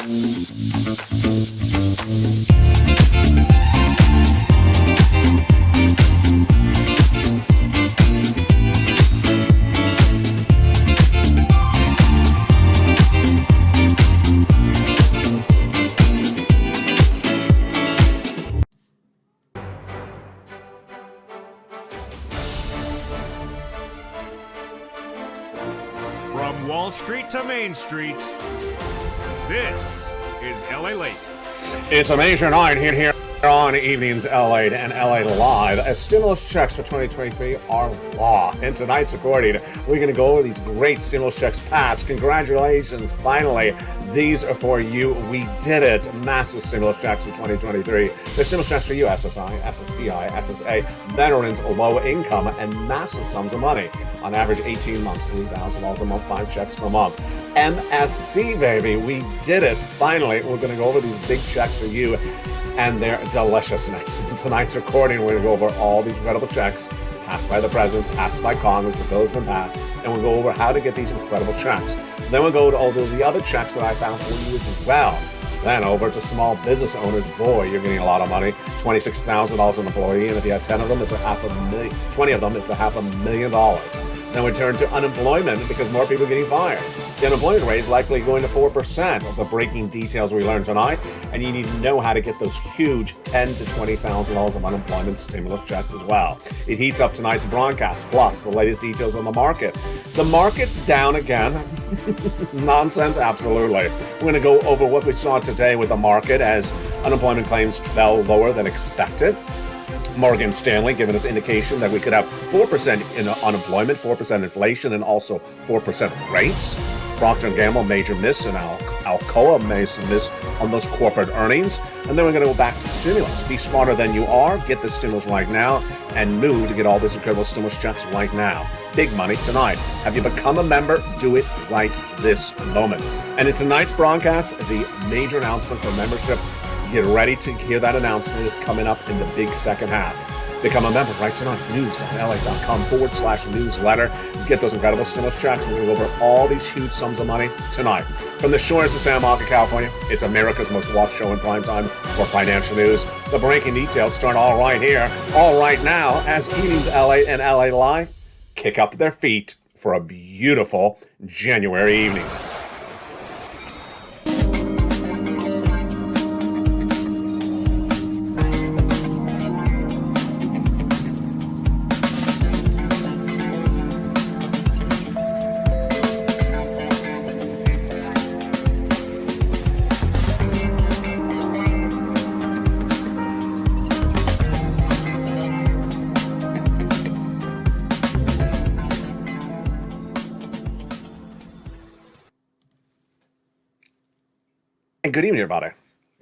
From Wall Street to Main Street, this is LA Late. It's a major night here on Evenings LA and LA Live as stimulus checks for 2023 are law. In tonight's recording, we're going to go over these great stimulus checks passed. Congratulations, finally. These are for you. We did it. Massive stimulus checks for 2023. There's stimulus checks for you, SSI, SSDI, SSA, veterans, low income, and massive sums of money. On average, 18 months, $3,000 a month, 5 checks per month. MSC, baby, we did it. Finally, we're going to go over these big checks for you and their deliciousness. In tonight's recording, we're going to go over all these incredible checks passed by the president, passed by Congress, the bill has been passed, and we'll go over how to get these incredible checks. Then we'll go to all the other checks that I found for you as well. Then over to small business owners. Boy, you're getting a lot of money. $26,000 an employee, and if you have 10 of them, it's a half a million. 20 of them, it's a $500,000. Then we turn to unemployment because more people are getting fired. The unemployment rate is likely going to 4% of the breaking details we learned tonight, and you need to know how to get those huge $10,000 to $20,000 of unemployment stimulus checks as well. It heats up tonight's broadcast, plus the latest details on the market. The market's down again. Nonsense, absolutely. We're going to go over what we saw today with the market as unemployment claims fell lower than expected. Morgan Stanley giving us indication that we could have 4% in unemployment, 4% inflation, and also 4% rates. Procter & Gamble, major miss, and Alcoa, major miss on those corporate earnings. And then we're going to go back to stimulus. Be smarter than you are. Get the stimulus right now and move to get all these incredible stimulus checks right now. Big money tonight. Have you become a member? Do it right this moment. And in tonight's broadcast, the major announcement for membership. Get ready to hear that announcement is coming up in the big second half. Become a member right tonight. news.la.com/newsletter. Get those incredible stimulus checks. We're going to go over all these huge sums of money tonight. From the shores of San Marco, California, it's America's most watched show in prime time for financial news. The breaking details start all right here, all right now, as Evenings LA and LA Live kick up their feet for a beautiful January evening. And good evening, everybody.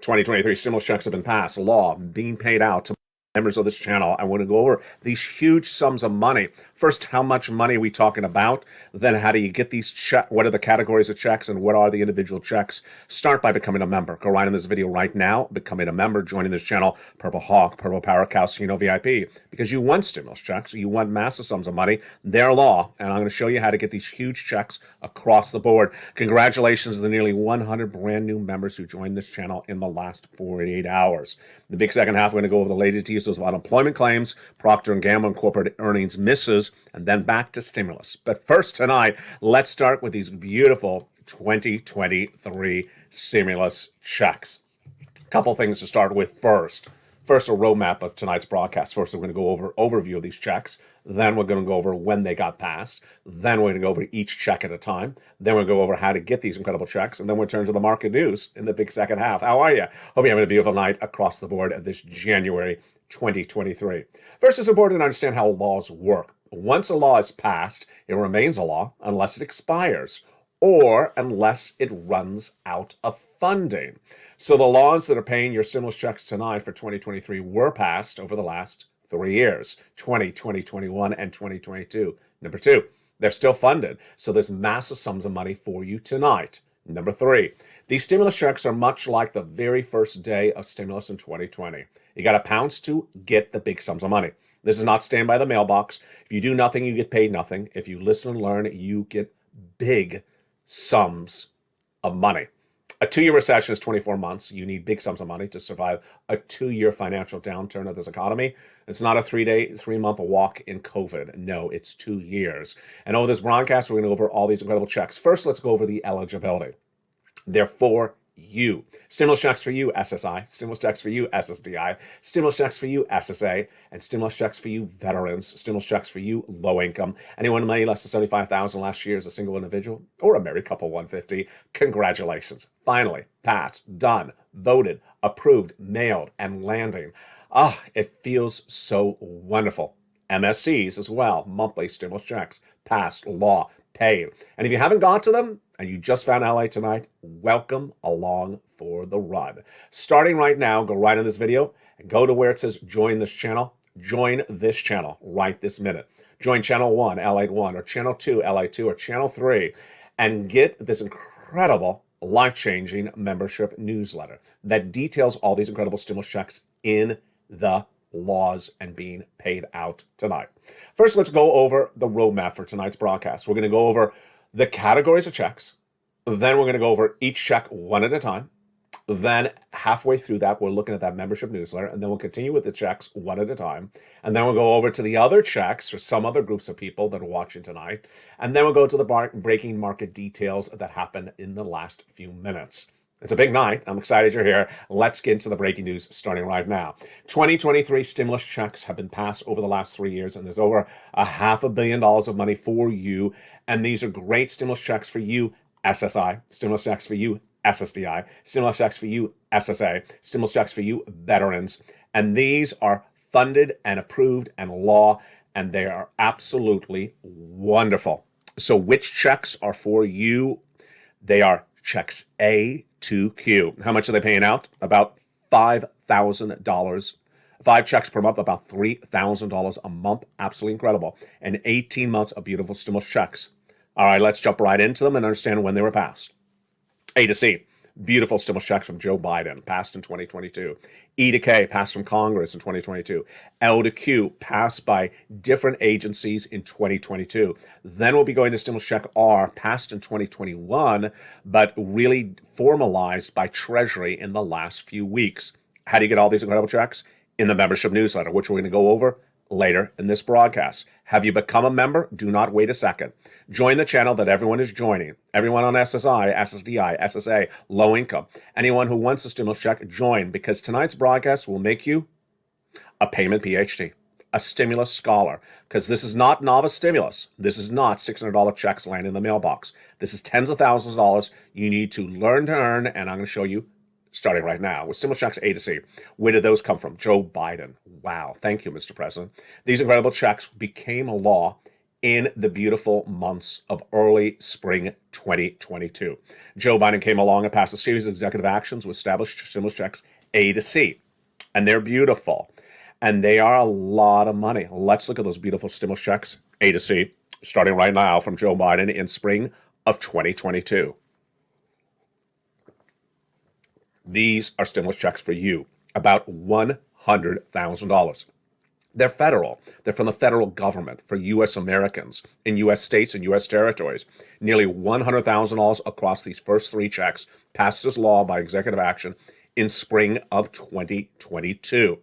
2023 stimulus checks have been passed, law being paid out to members of this channel. I want to go over these huge sums of money. First, how much money are we talking about? Then how do you get these checks? What are the categories of checks and what are the individual checks? Start by becoming a member. Go right in this video right now, becoming a member, joining this channel, Purple Hawk, Purple Power Casino VIP, because you want stimulus checks, you want massive sums of money. They're law, and I'm going to show you how to get these huge checks across the board. Congratulations to the nearly 100 brand new members who joined this channel in the last 48 hours. The big second half, we're going to go over the latest details of unemployment claims, Procter & Gamble and corporate earnings misses, and then back to stimulus. But first tonight, let's start with these beautiful 2023 stimulus checks. A couple things to start with first. First, a roadmap of tonight's broadcast. First, we're going to go over overview of these checks. Then we're going to go over when they got passed. Then we're going to go over each check at a time. Then we'll go over how to get these incredible checks. And then we'll turn to the market news in the big second half. How are you? Hope you're having a beautiful night across the board this January 2023. First, it's important to understand how laws work. Once a law is passed, it remains a law unless it expires or unless it runs out of funding. So the laws that are paying your stimulus checks tonight for 2023 were passed over the last 3 years, 2020, 2021, and 2022. Number two, they're still funded. So there's massive sums of money for you tonight. Number three, these stimulus checks are much like the very first day of stimulus in 2020. You got to pounce to get the big sums of money. This is not staying by the mailbox. If you do nothing, you get paid nothing. If you listen and learn, you get big sums of money. A 2-year recession is 24 months. You need big sums of money to survive a 2-year financial downturn of this economy. It's not a 3-month walk in COVID. No, it's 2 years. And over this broadcast, we're going to go over all these incredible checks. First, let's go over the eligibility. They're for you. Stimulus checks for you, SSI. Stimulus checks for you, SSDI. Stimulus checks for you, SSA. And stimulus checks for you, veterans. Stimulus checks for you, low income. Anyone with money less than $75,000 last year as a single individual or a married couple 150. Congratulations. Finally, passed, done, voted, approved, mailed, and landing. It feels so wonderful. MSCs as well, monthly stimulus checks, passed, law, paid. And if you haven't got to them and you just found LA tonight, welcome along for the run. Starting right now, go right in this video and go to where it says join this channel. Join this channel right this minute. Join channel 1, LA 1, or channel 2, LA 2, or channel 3, and get this incredible life-changing membership newsletter that details all these incredible stimulus checks in the laws and being paid out tonight. First, let's go over the roadmap for tonight's broadcast. We're going to go over the categories of checks. Then we're going to go over each check one at a time. Then halfway through that, we're looking at that membership newsletter, and then we'll continue with the checks one at a time. And then we'll go over to the other checks for some other groups of people that are watching tonight. And then we'll go to the breaking market details that happened in the last few minutes. It's a big night. I'm excited you're here. Let's get into the breaking news starting right now. 2023 stimulus checks have been passed over the last 3 years, and there's over $500 million of money for you. And these are great stimulus checks for you, SSI, stimulus checks for you, SSDI, stimulus checks for you, SSA, stimulus checks for you, veterans. And these are funded and approved and law, and they are absolutely wonderful. So which checks are for you? They are checks A to Q. How much are they paying out? About $5,000. 5 checks per month, about $3,000 a month. Absolutely incredible. And 18 months of beautiful stimulus checks. All right, let's jump right into them and understand when they were passed. A to C, beautiful stimulus checks from Joe Biden, passed in 2022. E to K, passed from Congress in 2022. L to Q, passed by different agencies in 2022. Then we'll be going to stimulus check R, passed in 2021, but really formalized by Treasury in the last few weeks. How do you get all these incredible checks? In the membership newsletter, which we're going to go over later in this broadcast. Have you become a member? Do not wait a second. Join the channel that everyone is joining. Everyone on SSI, SSDI, SSA, low income. Anyone who wants a stimulus check, join, because tonight's broadcast will make you a payment PhD, a stimulus scholar, because this is not novice stimulus. This is not $600 checks landing in the mailbox. This is tens of thousands of dollars you need to learn to earn, and I'm going to show you starting right now with stimulus checks A to C. Where did those come from? Joe Biden. Wow. Thank you, Mr. President. These incredible checks became a law in the beautiful months of early spring 2022. Joe Biden came along and passed a series of executive actions with established stimulus checks A to C. And they're beautiful. And they are a lot of money. Let's look at those beautiful stimulus checks A to C, starting right now from Joe Biden in spring of 2022. These are stimulus checks for you, about $100,000. They're federal. They're from the federal government for U.S. Americans in U.S. states and U.S. territories. Nearly $100,000 across these first 3 checks passed as law by executive action in spring of 2022.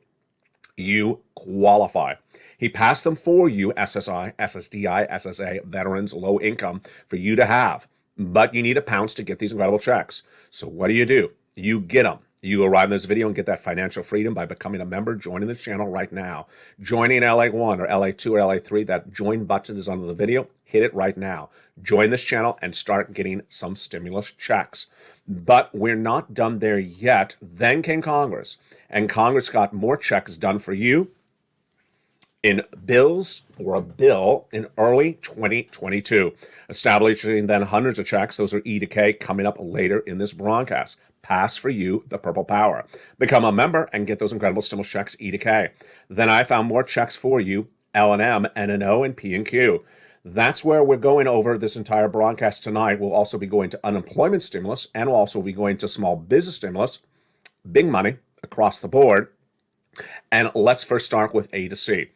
You qualify. He passed them for you, SSI, SSDI, SSA, veterans, low income, for you to have. But you need a pounce to get these incredible checks. So what do? You get them. You arrive in this video and get that financial freedom by becoming a member, joining the channel right now. Joining LA1 or LA2 or LA3, that join button is under the video. Hit it right now. Join this channel and start getting some stimulus checks. But we're not done there yet. Then came Congress, and Congress got more checks done for you in bills or a bill in early 2022, establishing then hundreds of checks. Those are E to K coming up later in this broadcast. Pass for you the purple power. Become a member and get those incredible stimulus checks E to K. Then I found more checks for you, L and M, N and O, and P and Q. That's where we're going over this entire broadcast tonight. We'll also be going to unemployment stimulus, and we'll also be going to small business stimulus, big money across the board. And let's first start with A to C.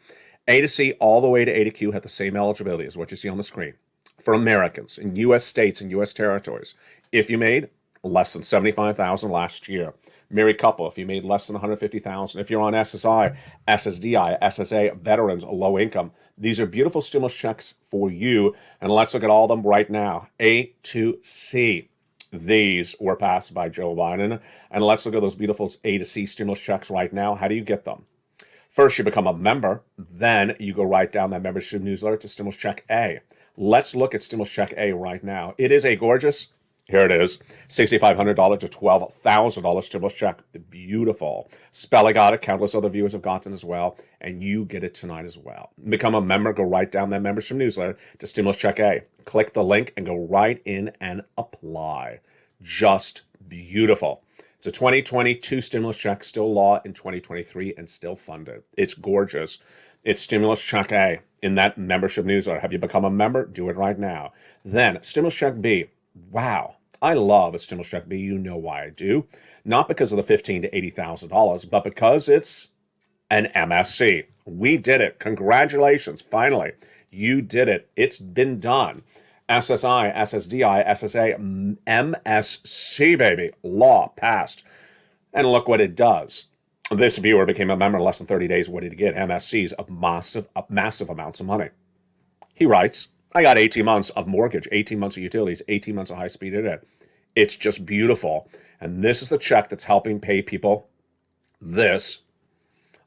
A to C all the way to A to Q have the same eligibility as what you see on the screen. For Americans in U.S. states and U.S. territories, if you made less than 75,000 last year. Married couple, if you made less than 150,000. If you're on SSI, SSDI, SSA, veterans, low income, these are beautiful stimulus checks for you. And let's look at all of them right now. A to C. These were passed by Joe Biden. And let's look at those beautiful A to C stimulus checks right now. How do you get them? First, you become a member. Then you go right down that membership newsletter to Stimulus Check A. Let's look at Stimulus Check A right now. It is a gorgeous, here it is, $6,500 to $12,000 stimulus check. Beautiful. Spella got it. Countless other viewers have gotten as well. And you get it tonight as well. Become a member. Go right down that membership newsletter to Stimulus Check A. Click the link and go right in and apply. Just beautiful. It's a 2022 stimulus check, still law in 2023 and still funded. It's gorgeous. It's Stimulus Check A in that membership newsletter. Have you become a member? Do it right now. Then Stimulus Check B. Wow, I love a Stimulus Check B. You know why I do. Not because of the $15,000 to $80,000, but because it's an MSC. We did it. Congratulations. Finally, you did it. It's been done. SSI, SSDI, SSA, MSC, baby. Law passed. And look what it does. This viewer became a member in less than 30 days. What did he get? MSCs of massive amounts of money. He writes, I got 18 months of mortgage, 18 months of utilities, 18 months of high-speed internet. It's just beautiful. And this is the check that's helping pay people this.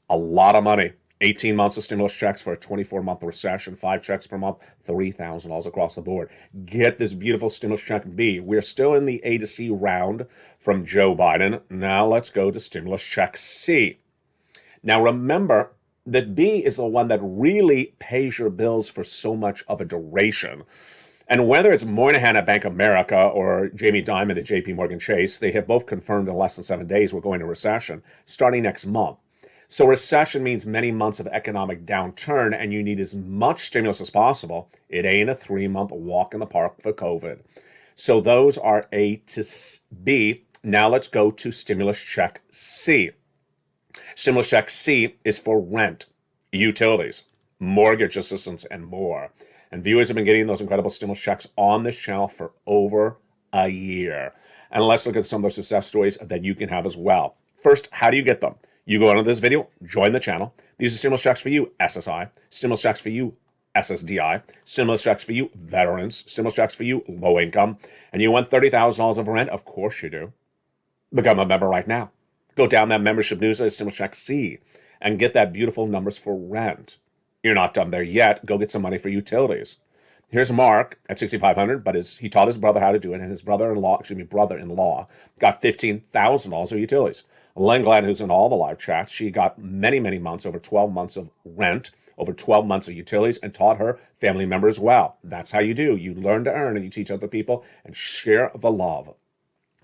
A lot of money. 18 months of stimulus checks for a 24-month recession, 5 checks per month, $3,000 across the board. Get this beautiful stimulus check B. We're still in the A to C round from Joe Biden. Now let's go to stimulus check C. Now remember that B is the one that really pays your bills for so much of a duration. And whether it's Moynihan at Bank of America or Jamie Dimon at JP Morgan Chase, they have both confirmed in less than 7 days we're going to recession starting next month. So recession means many months of economic downturn, and you need as much stimulus as possible. It ain't a 3-month walk in the park for COVID. So those are A to B. Now let's go to stimulus check C. Stimulus check C is for rent, utilities, mortgage assistance, and more. And viewers have been getting those incredible stimulus checks on this channel for over a year. And let's look at some of those success stories that you can have as well. First, how do you get them? You go into this video, join the channel. These are stimulus checks for you, SSI. Stimulus checks for you, SSDI. Stimulus checks for you, veterans. Stimulus checks for you, low income. And you want $30,000 of rent? Of course you do. Become a member right now. Go down that membership newsletter, Stimulus Check C, and get that beautiful numbers for rent. You're not done there yet. Go get some money for utilities. Here's Mark at $6,500, but he taught his brother how to do it, and his brother-in-law got $15,000 of utilities. Len Glenn, who's in all the live chats, she got many months, over 12 months of rent, over 12 months of utilities, and taught her family member as well. That's how you do. You learn to earn, and you teach other people, and share the love.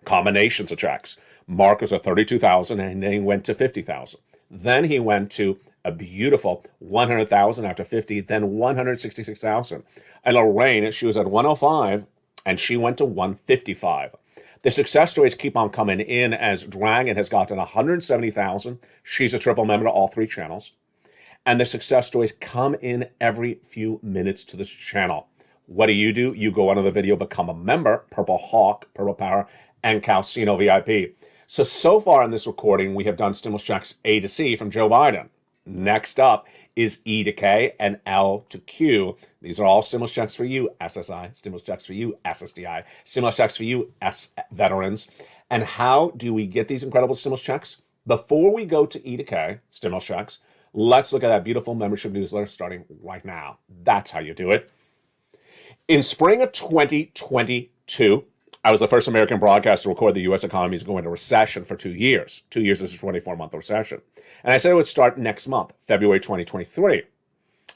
Combinations of checks. Mark was at $32,000, and then he went to $50,000. Then he went to a beautiful $100,000 after 50, then $166,000. And Lorraine, she was at 105, and she went to 155. The success stories keep on coming in as Dragon has gotten 170,000. She's a triple member to all 3 channels. And the success stories come in every few minutes to this channel. What do? You go under the video, become a member, Purple Hawk, Purple Power, and Calcino VIP. So far in this recording, we have done stimulus checks A to C from Joe Biden. Next up is E to K and L to Q. These are all stimulus checks for you, SSI, stimulus checks for you, SSDI, stimulus checks for you, veterans. And how do we get these incredible stimulus checks? Before we go to E to K, stimulus checks, let's look at that beautiful membership newsletter starting right now. That's how you do it. In spring of 2022, I was the first American broadcaster to record the U.S. economy is going into recession for 2 years. 2 years is a 24-month recession. And I said it would start next month, February 2023.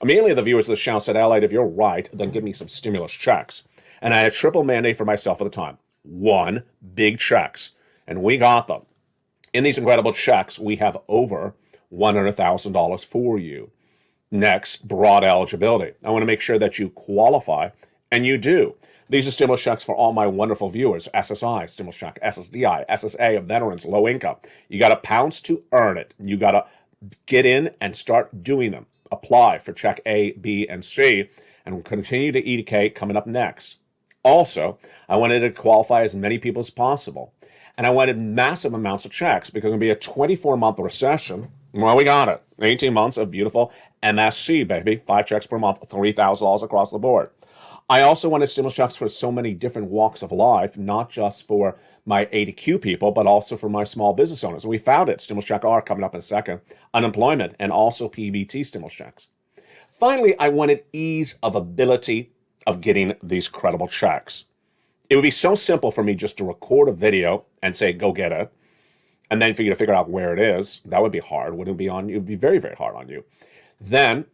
Immediately, the viewers of the channel said, Allied, if you're right, then give me some stimulus checks. And I had a triple mandate for myself at the time. 1, big checks. And we got them. In these incredible checks, we have over $100,000 for you. Next, broad eligibility. I want to make sure that you qualify, and you do. These are stimulus checks for all my wonderful viewers. SSI, stimulus check, SSDI, SSA, veterans, low income. You got to pounce to earn it. You got to get in and start doing them. Apply for check A, B, and C, and we'll continue to E to K coming up next. Also, I wanted to qualify as many people as possible. And I wanted massive amounts of checks because it'll be a 24-month recession. Well, we got it. 18 months of beautiful MSC, baby. 5 checks per month, $3,000 across the board. I also wanted stimulus checks for so many different walks of life, not just for my A to Q people, but also for my small business owners. And we found it. Stimulus check R coming up in a second. Unemployment and also PBT stimulus checks. Finally, I wanted ease of ability of getting these credible checks. It would be so simple for me just to record a video and say, go get it. And then for you to figure out where it is. That would be hard. Wouldn't it be on you? It would be very, very hard on you. Then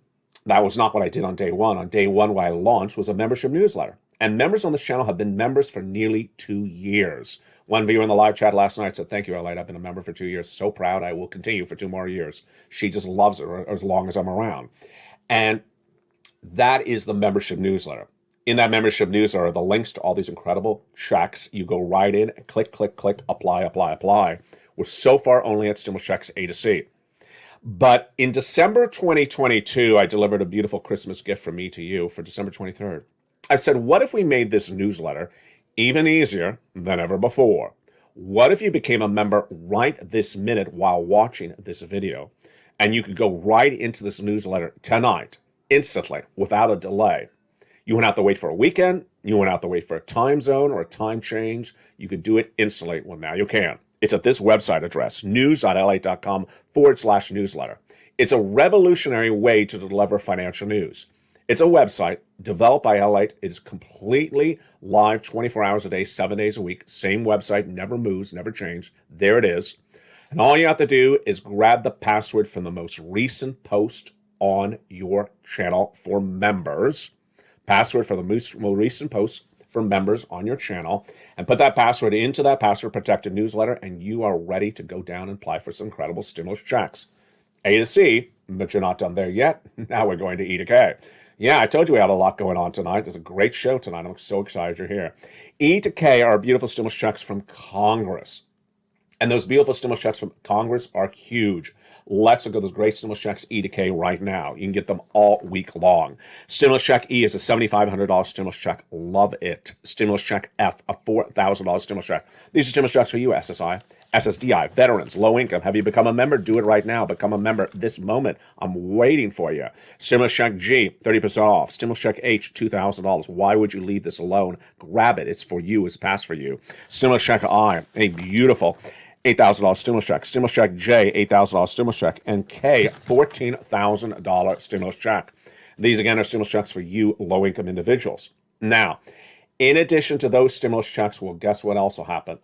that was not what I did on day one. On day one, what I launched was a membership newsletter. And members on this channel have been members for nearly 2 years. One viewer in the live chat last night said, thank you, Elite. I've been a member for 2 years. So proud. I will continue for 2 more years. She just loves it as long as I'm around. And that is the membership newsletter. In that membership newsletter, the links to all these incredible checks. You go right in and click, click, click, apply, apply, apply. We're so far only at stimulus checks A to C. But in December 2022, I delivered a beautiful Christmas gift from me to you for December 23rd. I said, what if we made this newsletter even easier than ever before? What if you became a member right this minute while watching this video? And you could go right into this newsletter tonight, instantly, without a delay. You wouldn't have to wait for a weekend. You wouldn't have to wait for a time zone or a time change. You could do it instantly. Well, now you can. It's at this website address, news.la.com/newsletter. It's a revolutionary way to deliver financial news. It's a website developed by Elite. It is completely live 24 hours a day, 7 days a week. Same website, never moves, never changed. There it is. And all you have to do is grab the password from the most recent post on your channel for members. Password for the most recent post for members on your channel, and put that password into that password protected newsletter, and you are ready to go down and apply for some incredible stimulus checks. A to C, but you're not done there yet. Now we're going to E to K. Yeah, I told you we had a lot going on tonight. There's a great show tonight. I'm so excited you're here. E to K are beautiful stimulus checks from Congress. And those beautiful stimulus checks from Congress are huge. Let's look at those great stimulus checks E to K right now. You can get them all week long. Stimulus check E is a $7,500 stimulus check. Love it. Stimulus check F, a $4,000 stimulus check. These are stimulus checks for you, SSI, SSDI, veterans, low income. Have you become a member? Do it right now. Become a member this moment. I'm waiting for you. Stimulus check G, 30% off. Stimulus check H, $2,000. Why would you leave this alone? Grab it. It's for you. It's passed for you. Stimulus check I, a beautiful $8,000 stimulus check. Stimulus check J, $8,000 stimulus check. And K, $14,000 stimulus check. These, again, are stimulus checks for you low-income individuals. Now, in addition to those stimulus checks, well, guess what else will happen?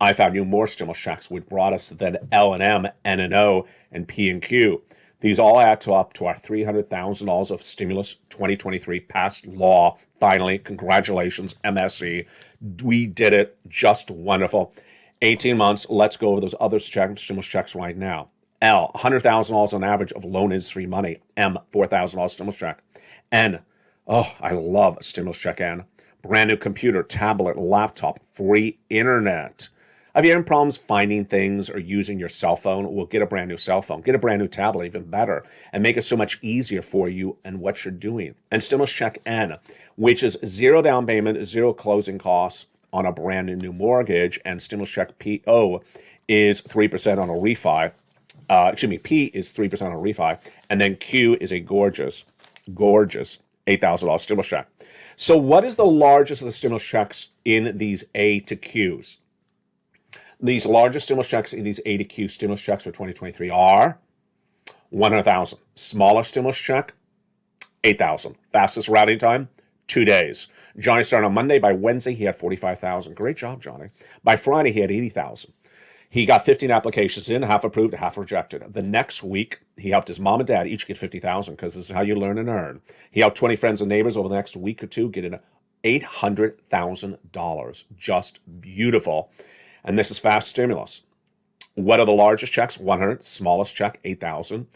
I found you more stimulus checks, which brought us then L&M, N and O, and P and Q. These all add to up to our $300,000 of stimulus 2023 passed law. Finally, congratulations, MSC. We did it. Just wonderful. 18 months. Let's go over those other stimulus checks right now. L, $100,000 on average of loan industry money. M, $4,000 stimulus check. N, oh, I love a stimulus check N. Brand new computer, tablet, laptop, free internet. Have you having problems finding things or using your cell phone? Well, get a brand new cell phone. Get a brand new tablet, even better, and make it so much easier for you and what you're doing. And stimulus check N, which is zero down payment, zero closing costs on a brand new mortgage, and stimulus check PO is 3% on a refi. P is 3% on a refi, and then Q is a gorgeous $8,000 stimulus check. So what is the largest of the stimulus checks in these A to Qs? These largest stimulus checks in these A to Q stimulus checks for 2023 are $100,000. Smallest stimulus check, $8,000. Fastest routing time, 2 days. Johnny started on Monday. By Wednesday, he had $45,000. Great job, Johnny. By Friday, he had $80,000. He got 15 applications in, half approved, half rejected. The next week, he helped his mom and dad each get $50,000 because this is how you learn and earn. He helped 20 friends and neighbors over the next week or two get in $800,000. Just beautiful. And this is fast stimulus. What are the largest checks? 100. Smallest check, 8,000.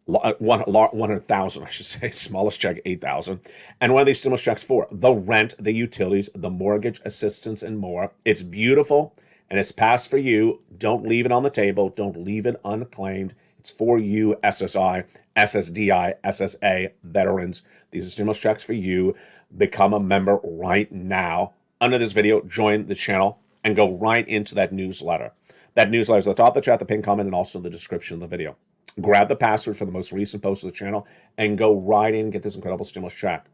100,000, I should say. Smallest check, 8,000. And what are these stimulus checks for? The rent, the utilities, the mortgage assistance, and more. It's beautiful, and it's passed for you. Don't leave it on the table. Don't leave it unclaimed. It's for you, SSI, SSDI, SSA, veterans. These are stimulus checks for you. Become a member right now. under this video, join the channel, and go right into that newsletter. That newsletter is at the top of the chat, the pinned comment, and also in the description of the video. Grab the password for the most recent post of the channel and go right in and get this incredible stimulus check.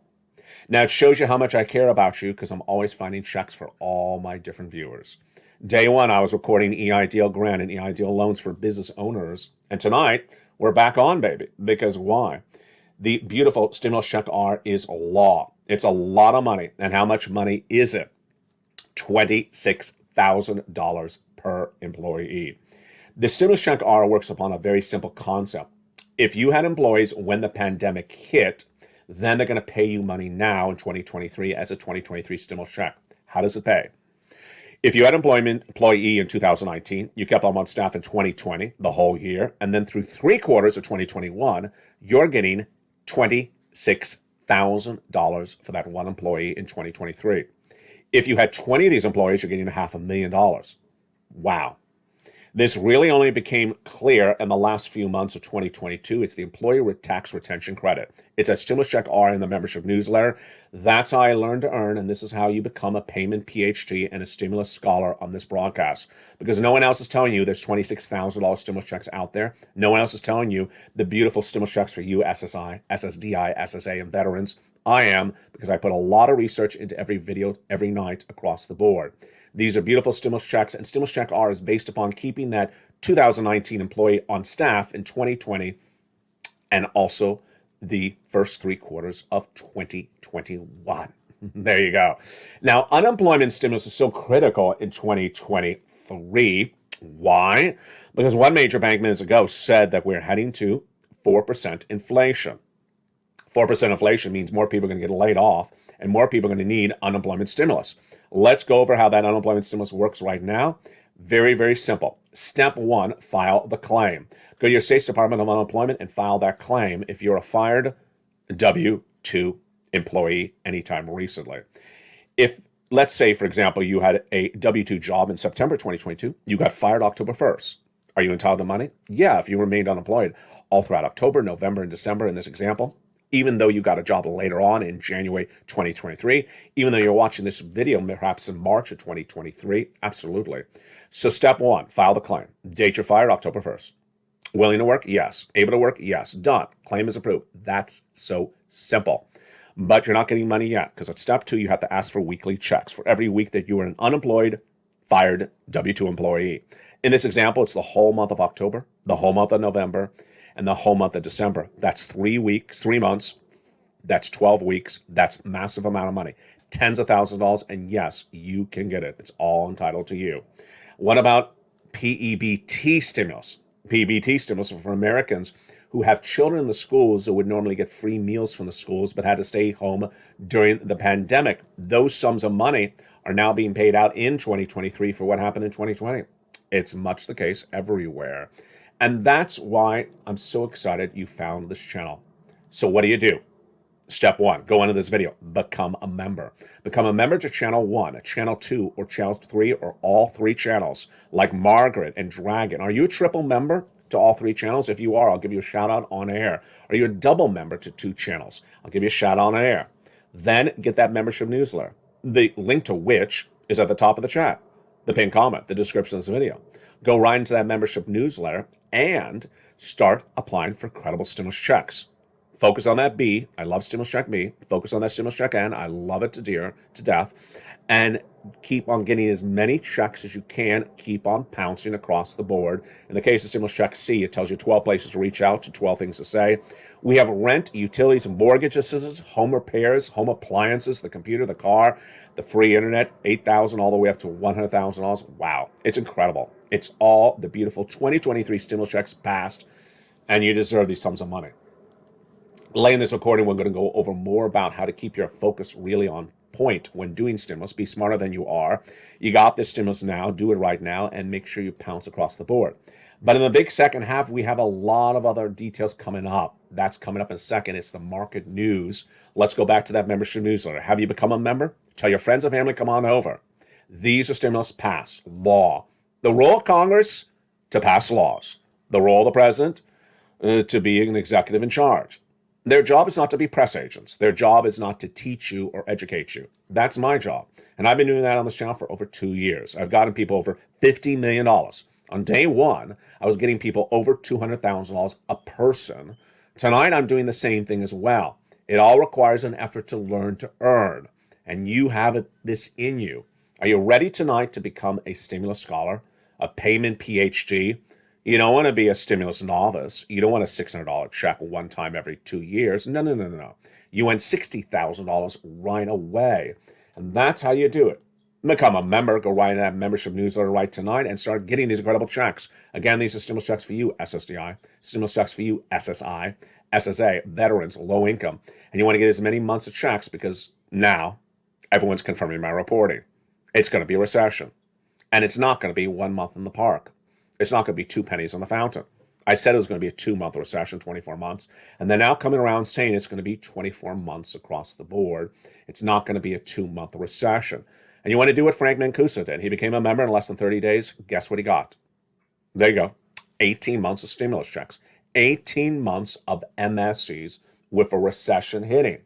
Now, it shows you how much I care about you because I'm always finding checks for all my different viewers. Day one, I was recording EIDL grant and EIDL loans for business owners. And tonight, we're back on, baby. Because why? The beautiful stimulus check R is law. It's a lot of money. And how much money is it? $26,000 per employee. The stimulus check R works upon a very simple concept. If you had employees when the pandemic hit, then they're going to pay you money now in 2023 as a 2023 stimulus check. How does it pay? If you had an employee in 2019, you kept them on staff in 2020, the whole year, and then through 3 quarters of 2021, you're getting $26,000 for that one employee in 2023. If you had 20 of these employees, you're getting $500,000. Wow. This really only became clear in the last few months of 2022. It's the employee tax retention credit. It's a stimulus check R in the membership newsletter. That's how I learned to earn, and this is how you become a payment PhD and a stimulus scholar on this broadcast. Because no one else is telling you there's $26,000 stimulus checks out there. No one else is telling you the beautiful stimulus checks for you, SSI, SSDI, SSA, and veterans. I am, because I put a lot of research into every video every night across the board. These are beautiful stimulus checks, and stimulus check R is based upon keeping that 2019 employee on staff in 2020 and also the first 3 quarters of 2021. There you go. Now, unemployment stimulus is so critical in 2023. Why? Because one major bank minutes ago said that we're heading to 4% inflation. 4% inflation means more people are going to get laid off and more people are going to need unemployment stimulus. Let's go over how that unemployment stimulus works right now. Very, very simple. Step 1, file the claim. Go to your state's Department of Unemployment and file that claim if you're a fired W-2 employee anytime recently. If, let's say, for example, you had a W-2 job in September 2022, you got fired October 1st. Are you entitled to money? Yeah, if you remained unemployed all throughout October, November, and December in this example. Even though you got a job later on in January 2023, even though you're watching this video perhaps in March of 2023, absolutely. So step 1, file the claim. Date you're fired, October 1st. Willing to work? Yes. Able to work? Yes. Done. Claim is approved. That's so simple. But you're not getting money yet because at step 2, you have to ask for weekly checks for every week that you were an unemployed, fired W-2 employee. In this example, it's the whole month of October, the whole month of November, and the whole month of December. That's 3 weeks, 3 months. That's 12 weeks. That's massive amount of money. Tens of thousands of dollars. And yes, you can get it. It's all entitled to you. What about PEBT stimulus? PEBT stimulus for Americans who have children in the schools that would normally get free meals from the schools but had to stay home during the pandemic. Those sums of money are now being paid out in 2023 for what happened in 2020. It's much the case everywhere. And that's why I'm so excited you found this channel. So what do? Step 1, go into this video, become a member. Become a member to channel 1, channel 2, or channel 3, or all 3 channels, like Margaret and Dragon. Are you a triple member to all 3 channels? If you are, I'll give you a shout out on air. Are you a double member to 2 channels? I'll give you a shout out on air. Then get that membership newsletter, the link to which is at the top of the chat, the pinned comment, the description of this video. Go right into that membership newsletter and start applying for credible stimulus checks. Focus on that B. I love stimulus check B. Focus on that stimulus check N. I love it to death. And keep on getting as many checks as you can. Keep on pouncing across the board. In the case of stimulus check C, it tells you 12 places to reach out to, 12 things to say. We have rent, utilities, and mortgage assistance, home repairs, home appliances, the computer, the car, the free internet, $8,000 all the way up to $100,000. Wow, it's incredible. It's all the beautiful 2023 stimulus checks passed, and you deserve these sums of money. Later in this recording, we're going to go over more about how to keep your focus really on point when doing stimulus. Be smarter than you are. You got this stimulus now. Do it right now and make sure you pounce across the board. But in the big second half, we have a lot of other details coming up. That's coming up in a second. It's the market news. Let's go back to that membership newsletter. Have you become a member? Tell your friends and family, come on over. These are stimulus pass, law. The role of Congress to pass laws. The role of the president to be an executive in charge. Their job is not to be press agents. Their job is not to teach you or educate you. That's my job. And I've been doing that on this channel for over 2 years. I've gotten people over $50 million. On day one, I was getting people over $200,000 a person. Tonight, I'm doing the same thing as well. It all requires an effort to learn to earn. And you have this in you. Are you ready tonight to become a stimulus scholar, a payment PhD? You don't want to be a stimulus novice. You don't want a $600 check one time every 2 years. No. You want $60,000 right away. And that's how you do it. Become a member. Go right in that membership newsletter right tonight and start getting these incredible checks. Again, these are stimulus checks for you, SSDI. Stimulus checks for you, SSI. SSA, veterans, low income. And you want to get as many months of checks because now everyone's confirming my reporting. It's going to be a recession. And it's not going to be 1 month in the park. It's not going to be 2 pennies on the fountain. I said it was going to be a 2-month recession, 24 months. And they're now coming around saying it's going to be 24 months across the board. It's not going to be a 2-month recession. And you want to do what Frank Mancuso did. He became a member in less than 30 days. Guess what he got? There you go. 18 months of stimulus checks. 18 months of MSCs with a recession hitting.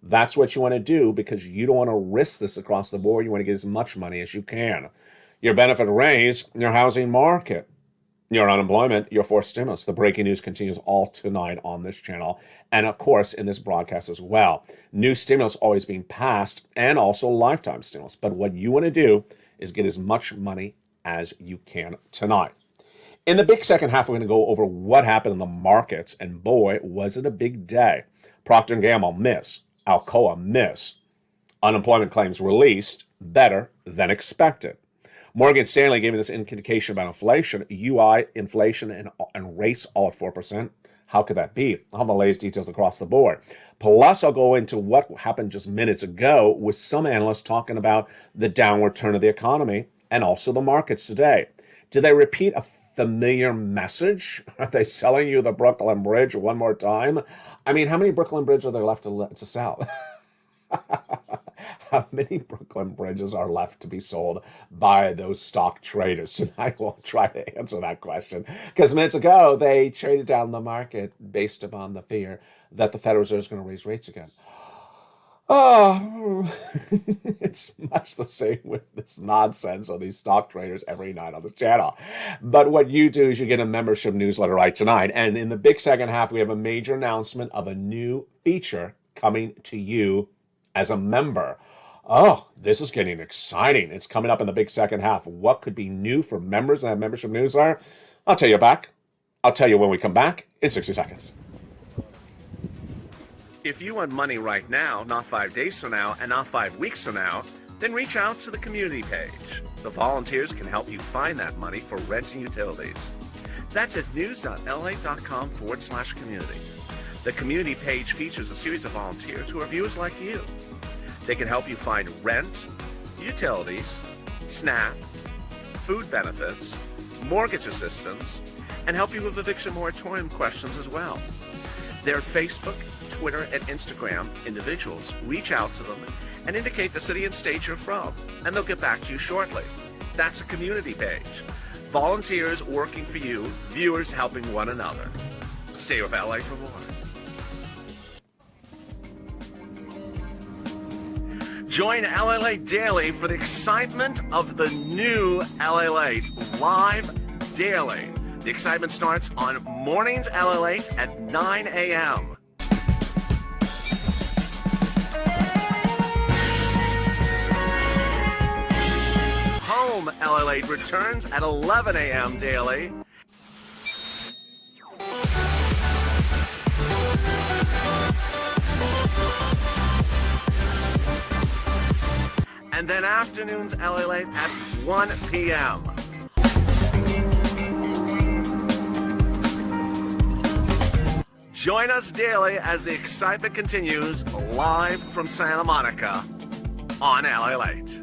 That's what you want to do because you don't want to risk this across the board. You want to get as much money as you can. Your benefit raise, your housing market, your unemployment, your forced stimulus. The breaking news continues all tonight on this channel and, of course, in this broadcast as well. New stimulus always being passed and also lifetime stimulus. But what you want to do is get as much money as you can tonight. In the big second half, we're going to go over what happened in the markets. And boy, was it a big day. Procter & Gamble, miss. Alcoa, miss. Unemployment claims released, better than expected. Morgan Stanley gave me this indication about inflation, UI, inflation, and rates all at 4%. How could that be? I'll have the latest details across the board. Plus, I'll go into what happened just minutes ago with some analysts talking about the downward turn of the economy and also the markets today. Did they repeat a familiar message? Are they selling you the Brooklyn Bridge one more time? I mean, how many Brooklyn Bridges are there left to sell? How many Brooklyn Bridges are left to be sold by those stock traders? Tonight we'll try to answer that question. Because minutes ago, they traded down the market based upon the fear that the Federal Reserve is going to raise rates again. Oh, it's much the same with this nonsense of these stock traders every night on the channel. But what you do is you get a membership newsletter right tonight. And in the big second half, we have a major announcement of a new feature coming to you as a member. Oh, this is getting exciting. It's coming up in the big second half. What could be new for members in that membership newsletter? I'll tell you back. I'll tell you when we come back in 60 seconds. If you want money right now, not 5 days from now, and not 5 weeks from now, then reach out to the community page. The volunteers can help you find that money for rent and utilities. That's at news.la.com/community. The community page features a series of volunteers who are viewers like you. They can help you find rent, utilities, SNAP, food benefits, mortgage assistance, and help you with eviction moratorium questions as well. Their Facebook, Twitter, and Instagram individuals reach out to them and indicate the city and state you're from, and they'll get back to you shortly. That's a community page. Volunteers working for you, viewers helping one another. Stay with LA for more. Join LA Late Daily for the excitement of the new LA Late live daily. The excitement starts on mornings LA Late at 9 a.m. Home LA Late returns at 11 a.m. daily. And then afternoons LA Late at 1 p.m. Join us daily as the excitement continues live from Santa Monica on LA Late.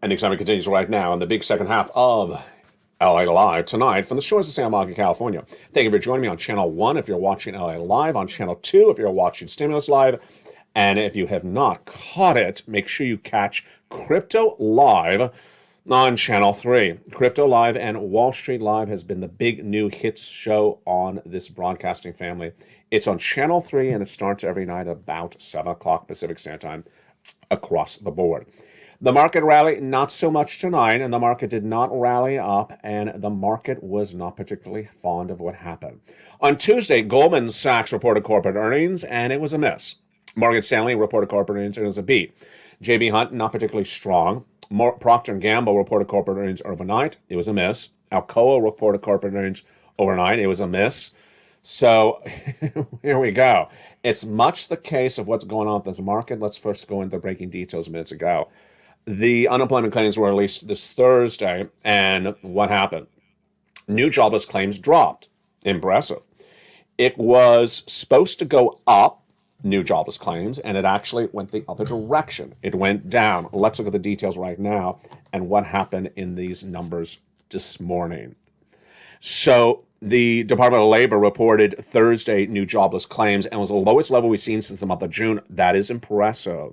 And the excitement continues right now in the big second half of LA Live tonight from the shores of Santa Monica, California. Thank you for joining me on Channel 1 if you're watching LA Live, on Channel 2 if you're watching Stimulus Live. And if you have not caught it, make sure you catch Crypto Live On Channel 3, Crypto Live and Wall Street Live has been the big new hits show on this broadcasting family. It's on Channel 3 and it starts every night about 7 o'clock Pacific Standard Time across the board. The market rally, not so much tonight, and the market did not rally up, and the market was not particularly fond of what happened. On Tuesday, Goldman Sachs reported corporate earnings, and it was a miss. Morgan Stanley reported corporate earnings, and it was a beat. J.B. Hunt, not particularly strong. Procter & Gamble reported corporate earnings overnight. It was a miss. Alcoa reported corporate earnings overnight. It was a miss. So here we go. It's much the case of what's going on with the market. Let's first go into breaking details minutes ago. The unemployment claims were released this Thursday, and what happened? New jobless claims dropped. Impressive. It was supposed to go up, new jobless claims, and it actually went the other direction. It went down. Let's look at the details right now and what happened in these numbers this morning. So the Department of Labor reported Thursday new jobless claims and was the lowest level we've seen since the month of June. That is impressive.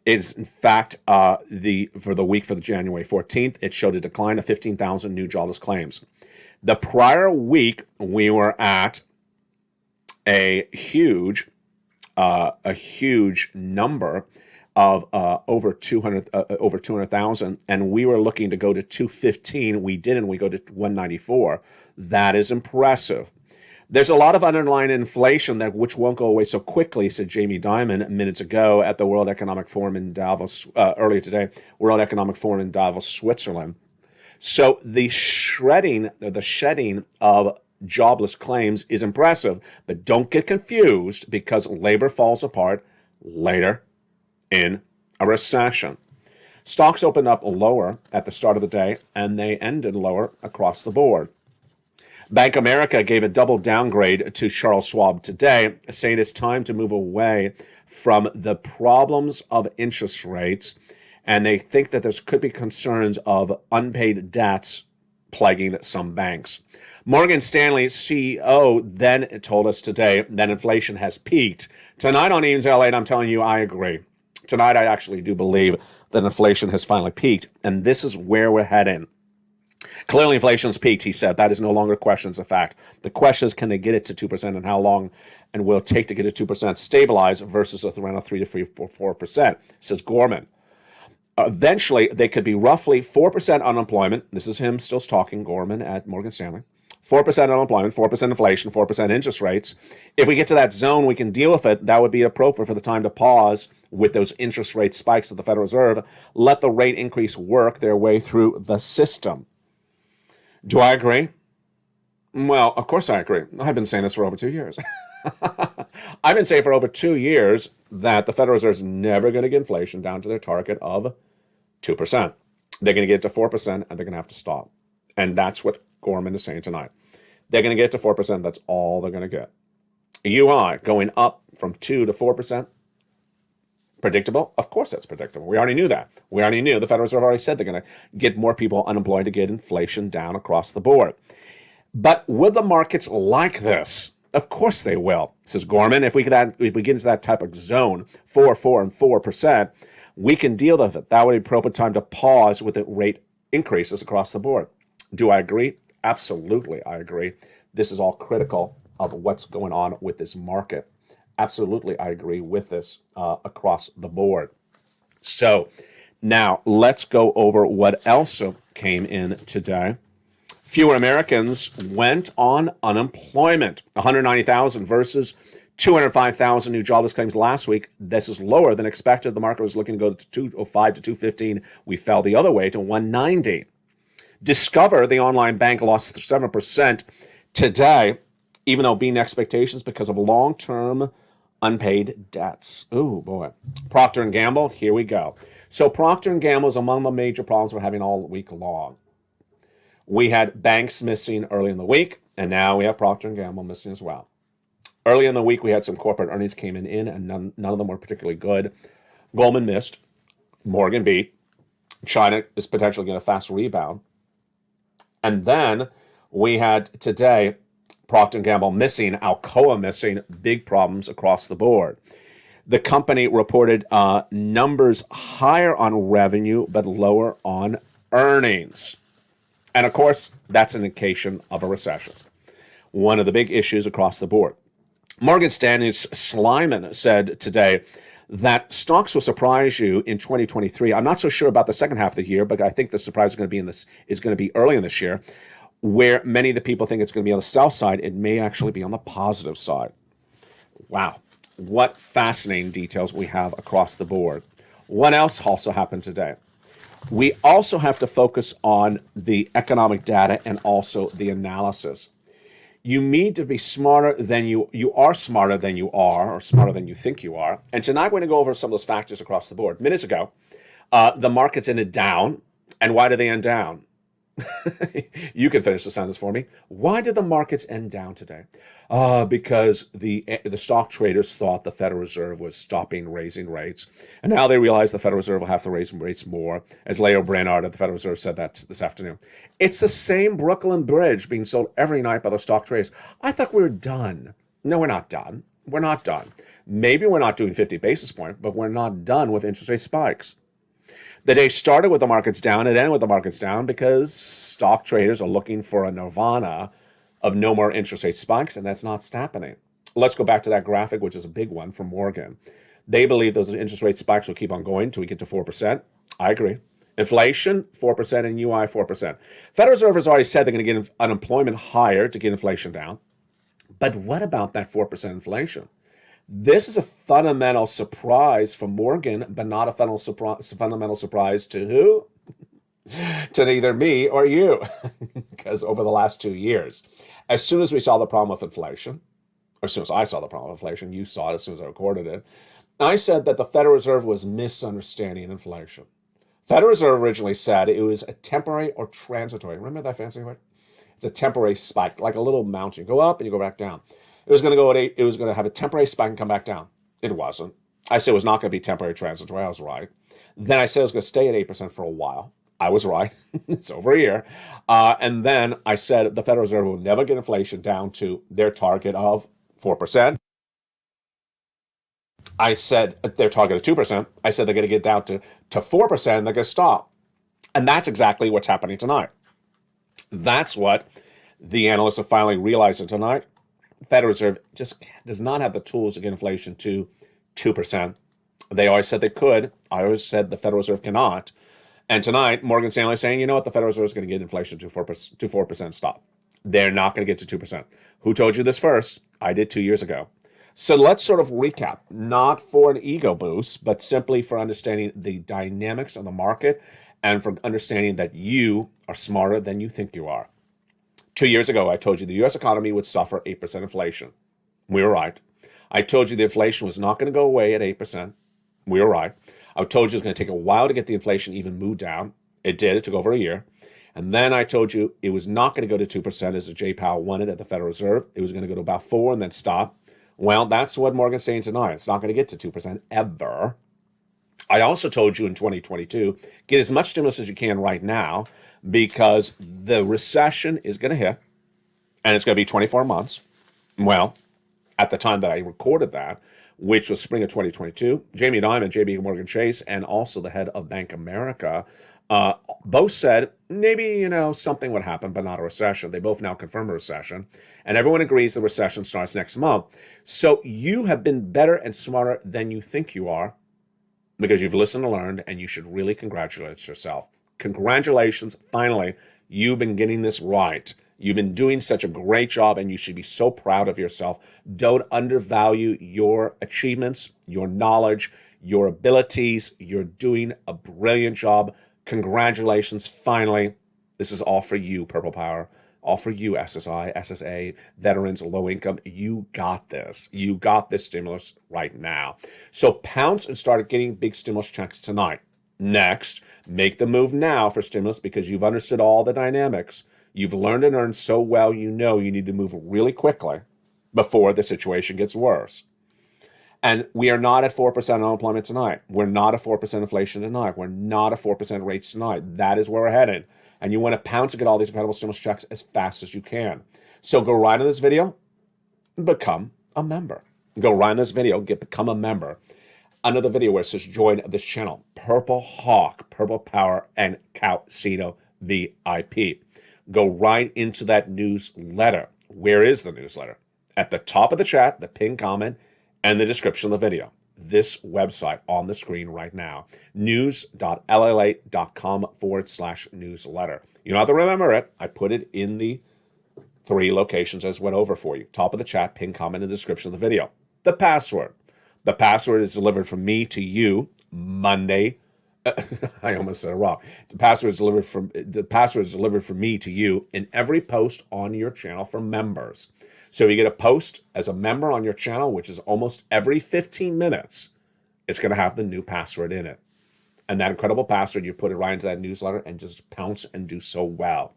It's in fact for the week for the January 14th, it showed a decline of 15,000 new jobless claims. The prior week we were at a huge number of over 200,000, and we were looking to go to 215. We didn't. We go to 194. That is impressive. There's a lot of underlying inflation which won't go away so quickly, said Jamie Dimon minutes ago at the World Economic Forum in Davos earlier today. World Economic Forum in Davos, Switzerland. So the shedding of jobless claims is impressive, but don't get confused because labor falls apart later in a recession. Stocks opened up lower at the start of the day and they ended lower across the board. Bank of America gave a double downgrade to Charles Schwab today, saying it's time to move away from the problems of interest rates, and they think that there could be concerns of unpaid debts plaguing some banks. Morgan Stanley's CEO then told us today that inflation has peaked. Tonight on Ian's L8, I'm telling you, I agree. Tonight, I actually do believe that inflation has finally peaked, and this is where we're heading. Clearly, inflation's peaked, he said. That is no longer a question, it's a fact. The question is, can they get it to 2% and how long and will it take to get it to 2% stabilize versus around 3 to 4%, says Gorman. Eventually, they could be roughly 4% unemployment. This is him still talking, Gorman at Morgan Stanley. 4% unemployment, 4% inflation, 4% interest rates. If we get to that zone, we can deal with it. That would be appropriate for the time to pause with those interest rate spikes of the Federal Reserve. Let the rate increase work their way through the system. Do I agree? Well, of course I agree. I've been saying this for over 2 years. I've been saying for over 2 years that the Federal Reserve is never going to get inflation down to their target of 2%. They're going to get it to 4% and they're going to have to stop. And that's what Gorman is saying tonight. They're going to get to 4%. That's all they're going to get. UI going up from 2 to 4%. Predictable? Of course that's predictable. We already knew that. We already knew. The Federal Reserve already said they're going to get more people unemployed to get inflation down across the board. But will the markets like this? Of course they will, says Gorman. If we get into that type of zone, 4 and 4%, we can deal with it. That would be appropriate time to pause with the rate increases across the board. Do I agree? Absolutely, I agree. This is all critical of what's going on with this market. Absolutely, I agree with this across the board. So now let's go over what else came in today. Fewer Americans went on unemployment, 190,000 versus 205,000 new jobless claims last week. This is lower than expected. The market was looking to go to 205 to 215. We fell the other way to 190. Discover, the online bank, lost 7% today, even though beating expectations because of long-term unpaid debts. Oh, boy. Procter & Gamble, here we go. So Procter & Gamble is among the major problems we're having all week long. We had banks missing early in the week, and now we have Procter & Gamble missing as well. Early in the week, we had some corporate earnings came in, and none of them were particularly good. Goldman missed. Morgan beat. China is potentially getting a fast rebound. And then we had today Procter & Gamble missing, Alcoa missing, big problems across the board. The company reported numbers higher on revenue but lower on earnings. And of course, that's an indication of a recession. One of the big issues across the board. Morgan Stanley's Slyman said today that stocks will surprise you in 2023. I'm not so sure about the second half of the year, but I think the surprise is going to be early in this year, where many of the people think it's going to be on the sell side. It may actually be on the positive side. Wow, what fascinating details we have across the board. What else also happened today? We also have to focus on the economic data and also the analysis. You need to be smarter than you are smarter than you are, or smarter than you think you are. And tonight we're going to go over some of those factors across the board. Minutes ago, the markets ended down. And why did they end down? You can finish the sentence for me. Why did the markets end down today? Because the stock traders thought the Federal Reserve was stopping raising rates. And now they realize the Federal Reserve will have to raise rates more, as Leo Brainard at the Federal Reserve said that this afternoon. It's the same Brooklyn Bridge being sold every night by the stock traders. I thought we were done. No, we're not done. We're not done. Maybe we're not doing 50 basis points, but we're not done with interest rate spikes. The day started with the markets down. It ended with the markets down because stock traders are looking for a nirvana of no more interest rate spikes, and that's not happening. Let's go back to that graphic, which is a big one from Morgan. They believe those interest rate spikes will keep on going until we get to 4%. I agree. Inflation, 4%, and UI, 4%. Federal Reserve has already said they're going to get unemployment higher to get inflation down. But what about that 4% inflation? This is a fundamental surprise for Morgan, but not a fundamental surprise to who? To neither me or you. Because over the last 2 years, as soon as we saw the problem with inflation, or as soon as I saw the problem with inflation, you saw it as soon as I recorded it, I said that the Federal Reserve was misunderstanding inflation. Federal Reserve originally said it was a temporary or transitory. Remember that fancy word? It's a temporary spike, like a little mountain. You go up and you go back down. It was going to go at 8. It was going to have a temporary spike and come back down. It wasn't. I said it was not going to be temporary, transitory. I was right. Then I said it was going to stay at 8% for a while. I was right. It's over a year. And then I said the Federal Reserve will never get inflation down to their target of 4%. I said their target of 2%. I said they're going to get down to 4% and they're going to stop. And that's exactly what's happening tonight. That's what the analysts are finally realizing tonight. The Federal Reserve just does not have the tools to get inflation to 2%. They always said they could. I always said the Federal Reserve cannot. And tonight, Morgan Stanley is saying, you know what, the Federal Reserve is going to get inflation to 4%. Stop. They're not going to get to 2%. Who told you this first? I did 2 years ago. So let's sort of recap, not for an ego boost, but simply for understanding the dynamics of the market and for understanding that you are smarter than you think you are. 2 years ago, I told you the U.S. economy would suffer 8% inflation. We were right. I told you the inflation was not going to go away at 8%. We were right. I told you it was going to take a while to get the inflation even moved down. It did. It took over a year. And then I told you it was not going to go to 2% as Jay Powell wanted at the Federal Reserve. It was going to go to about 4% and then stop. Well, that's what Morgan's saying tonight. It's not going to get to 2% ever. I also told you in 2022, get as much stimulus as you can right now because the recession is going to hit and it's going to be 24 months. Well, at the time that I recorded that, which was spring of 2022, Jamie Dimon, JB Morgan Chase, and also the head of Bank America, both said maybe, something would happen, but not a recession. They both now confirm a recession. And everyone agrees the recession starts next month. So you have been better and smarter than you think you are because you've listened and learned, and you should really congratulate yourself. Congratulations. Finally, you've been getting this right. You've been doing such a great job, and you should be so proud of yourself. Don't undervalue your achievements, your knowledge, your abilities. You're doing a brilliant job. Congratulations. Finally, this is all for you, Purple Power. All for you, SSI, SSA, veterans, low income. You got this. You got this stimulus right now. So pounce and start getting big stimulus checks tonight. Next, make the move now for stimulus because you've understood all the dynamics. You've learned and earned so well, you need to move really quickly before the situation gets worse. And we are not at 4% unemployment tonight. We're not at 4% inflation tonight. We're not at 4% rates tonight. That is where we're headed. And you want to pounce and get all these incredible stimulus checks as fast as you can. So go right in this video, become a member. Go right in this video, become a member. another video where it says join this channel. Purple Hawk, Purple Power, and Calcino VIP. Go right into that newsletter. Where is the newsletter? At the top of the chat, the pinned comment, and the description of the video. This website on the screen right now, news.lalate.com/newsletter. You don't have to remember it. I put it in the 3 locations as went over for you. Top of the chat, pinned comment, and description of the video. The password. The password is delivered from me to you Monday. I almost said it wrong. The password is delivered from me to you in every post on your channel for members. So you get a post as a member on your channel, which is almost every 15 minutes. It's going to have the new password in it. And that incredible password, you put it right into that newsletter and just pounce and do so well.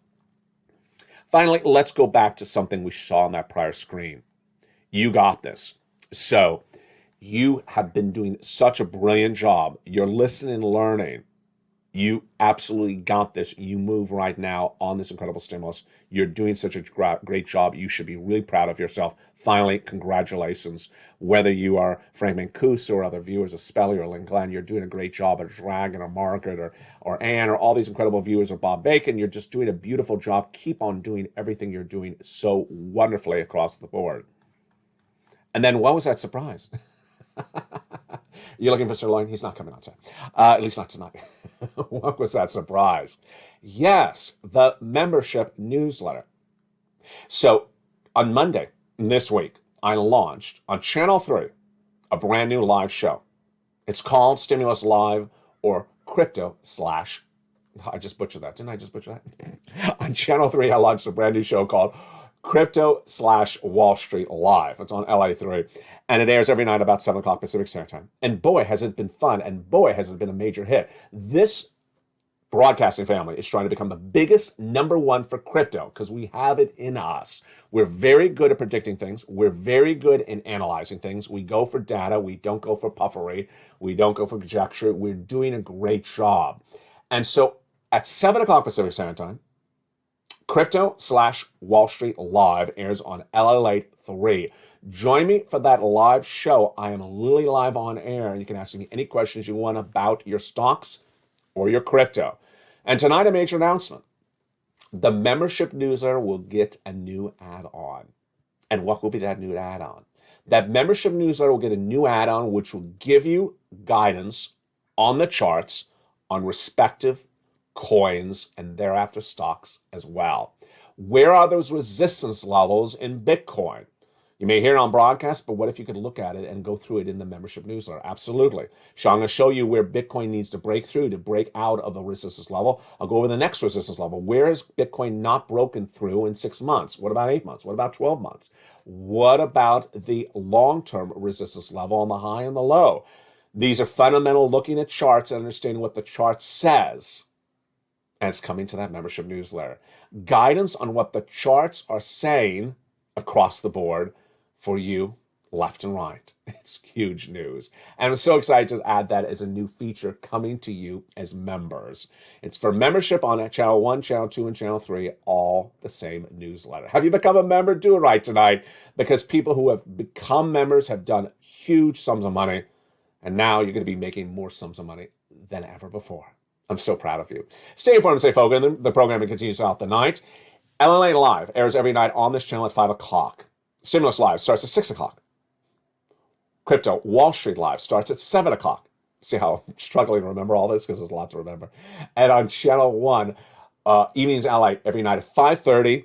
Finally, let's go back to something we saw on that prior screen. You got this. So you have been doing such a brilliant job. You're listening and learning. You absolutely got this. You move right now on this incredible stimulus. You're doing such a great job. You should be really proud of yourself. Finally, congratulations. Whether you are Frank Mancuso or other viewers of Spelly or Lynn Glenn, you're doing a great job. Or Dragon or Margaret or Ann or all these incredible viewers of Bob Bacon, you're just doing a beautiful job. Keep on doing everything you're doing so wonderfully across the board. And then what was that surprise? You're looking for sirloin? He's not coming on time. At least not tonight. What was that surprise? Yes, the membership newsletter. So on Monday this week, I launched on Channel 3 a brand new live show. It's called Stimulus Live or Crypto slash. I just butchered that. Didn't I just butcher that? On Channel 3, I launched a brand new show called Crypto slash Wall Street Live. It's on LA3. And it airs every night about 7 o'clock Pacific Standard Time. And boy, has it been fun. And boy, has it been a major hit. This broadcasting family is trying to become the biggest #1 for crypto because we have it in us. We're very good at predicting things. We're very good in analyzing things. We go for data. We don't go for puffery. We don't go for conjecture. We're doing a great job. And so at 7 o'clock Pacific Standard Time, Crypto slash Wall Street Live airs on LA 3. Join me for that live show. I am literally live on air, and you can ask me any questions you want about your stocks or your crypto. And tonight, a major announcement. The membership newsletter will get a new add-on. And what will be that new add-on? That membership newsletter will get a new add-on which will give you guidance on the charts on respective coins and thereafter stocks as well. Where are those resistance levels in Bitcoin? You may hear it on broadcast, but what if you could look at it and go through it in the membership newsletter? Absolutely. So I'm going to show you where Bitcoin needs to break through to break out of the resistance level. I'll go over the next resistance level. Where is Bitcoin not broken through in 6 months? What about 8 months? What about 12 months? What about the long-term resistance level on the high and the low? These are fundamental looking at charts and understanding what the chart says. And it's coming to that membership newsletter. Guidance on what the charts are saying across the board for you, left and right. It's huge news. And I'm so excited to add that as a new feature coming to you as members. It's for membership on Channel 1, Channel 2, and Channel 3, all the same newsletter. Have you become a member? Do it right tonight, because people who have become members have done huge sums of money, and now you're going to be making more sums of money than ever before. I'm so proud of you. Stay informed and stay focused. The programming continues throughout the night. LLA Live airs every night on this channel at 5 o'clock. Stimulus Live starts at 6 o'clock. Crypto Wall Street Live starts at 7 o'clock. See how I'm struggling to remember all this because there's a lot to remember. And on Channel 1, Evenings LA every night at 5:30.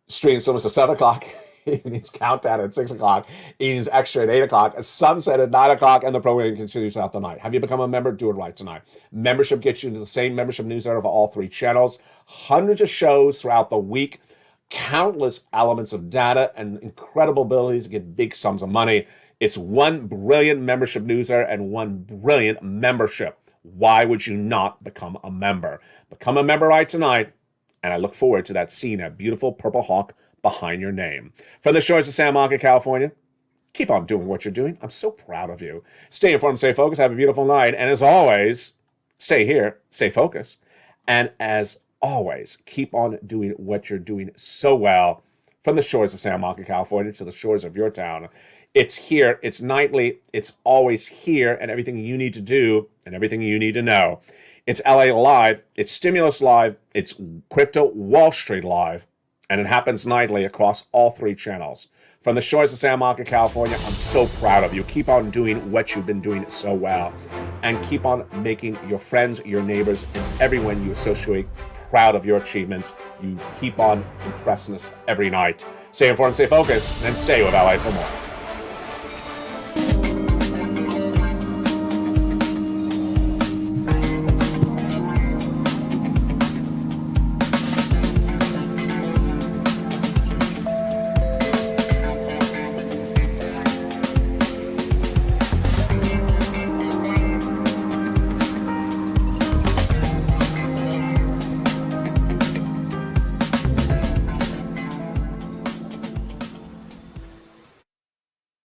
Stream Stimulus at 7 o'clock. Evenings Countdown at 6 o'clock. Evenings Extra at 8 o'clock. Sunset at 9 o'clock. And the program continues throughout the night. Have you become a member? Do it right tonight. Membership gets you into the same membership newsletter of all 3 channels. Hundreds of shows throughout the week. Countless elements of data and incredible abilities to get big sums of money. It's one brilliant membership newsletter and one brilliant membership. Why would you not become a member? Become a member right tonight. And I look forward to seeing that beautiful purple hawk behind your name. From the shores of San Marco, California, keep on doing what you're doing. I'm so proud of you. Stay informed, stay focused, have a beautiful night. And as always, stay here, stay focused. And as always, keep on doing what you're doing so well. From the shores of San Marco, California to the shores of your town It's here, it's nightly, it's always here, and everything you need to do and everything you need to know. It's LA Live, it's Stimulus Live, it's Crypto Wall Street Live, and it happens nightly across all 3 channels. From the shores of San Marco, California, I'm so proud of you. Keep on doing what you've been doing so well, and keep on making your friends, your neighbors, and everyone you associate proud of your achievements. You keep on impressing us every night. Stay informed, stay focused, and stay with LA for more.